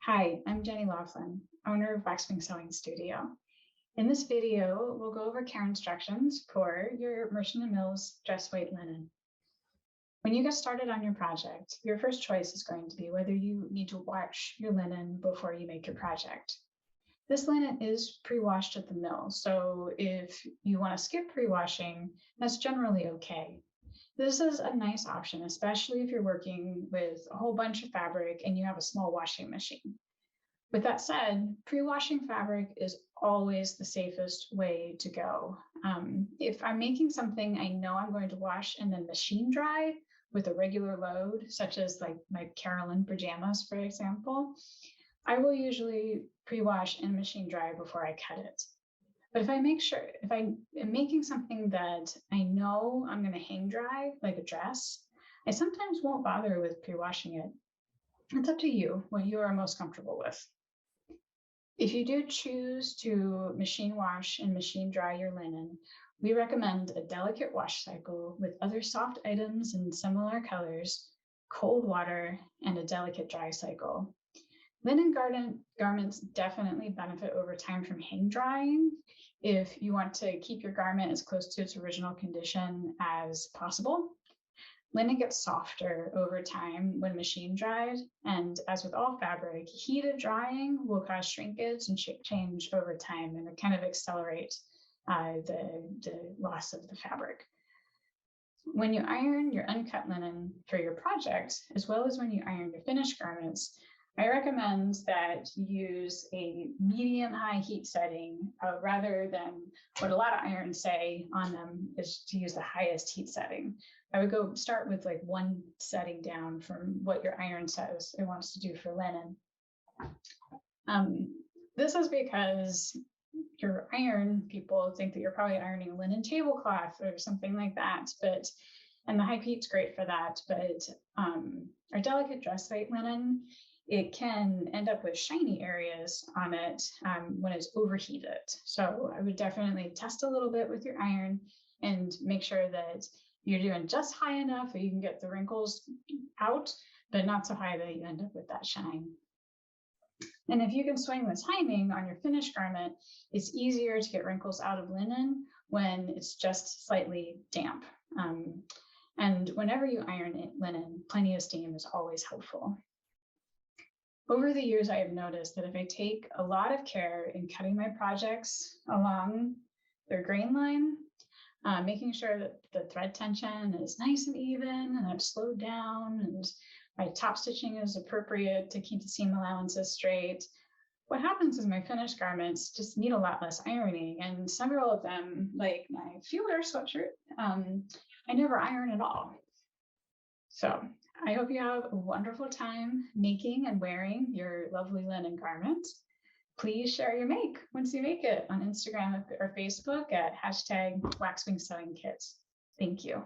Hi, I'm Jenny Laughlin, owner of Waxwing Sewing Studio. In this video, we'll go over care instructions for your Merchant & Mills dress weight linen. When you get started on your project, your first choice is going to be whether you need to wash your linen before you make your project. This linen is pre-washed at the mill, so if you want to skip pre-washing, that's generally okay. This is a nice option, especially if you're working with a whole bunch of fabric and you have a small washing machine. With that said, pre-washing fabric is always the safest way to go. If I'm making something I know I'm going to wash and then machine dry with a regular load, such as like my Carolyn pajamas, for example, I will usually pre-wash and machine dry before I cut it. But if I am making something that I know I'm going to hang dry, like a dress, I sometimes won't bother with pre-washing it. It's up to you what you are most comfortable with. If you do choose to machine wash and machine dry your linen, we recommend a delicate wash cycle with other soft items in similar colors, cold water, and a delicate dry cycle. Linen garments definitely benefit over time from hang drying if you want to keep your garment as close to its original condition as possible. Linen gets softer over time when machine dried, and as with all fabric, heated drying will cause shrinkage and shape change over time, and it kind of accelerate the loss of the fabric. When you iron your uncut linen for your project, as well as when you iron your finished garments, I recommend that you use a medium-high heat setting rather than what a lot of irons say on them is to use the highest heat setting. I would start with like one setting down from what your iron says it wants to do for linen. This is because your iron people think that you're probably ironing a linen tablecloth or something like that, and the high heat's great for that, but our delicate dress weight linen, it can end up with shiny areas on it when it's overheated. So I would definitely test a little bit with your iron and make sure that you're doing just high enough that you can get the wrinkles out, but not so high that you end up with that shine. And if you can swing the timing on your finished garment, it's easier to get wrinkles out of linen when it's just slightly damp. And whenever you iron linen, plenty of steam is always helpful. Over the years, I have noticed that if I take a lot of care in cutting my projects along their grain line, making sure that the thread tension is nice and even and I've slowed down and my top stitching is appropriate to keep the seam allowances straight, what happens is my finished garments just need a lot less ironing, and several of them, like my Fielder sweatshirt, I never iron at all. So I hope you have a wonderful time making and wearing your lovely linen garments. Please share your make once you make it on Instagram or Facebook at #WaxwingSewingKits. Thank you.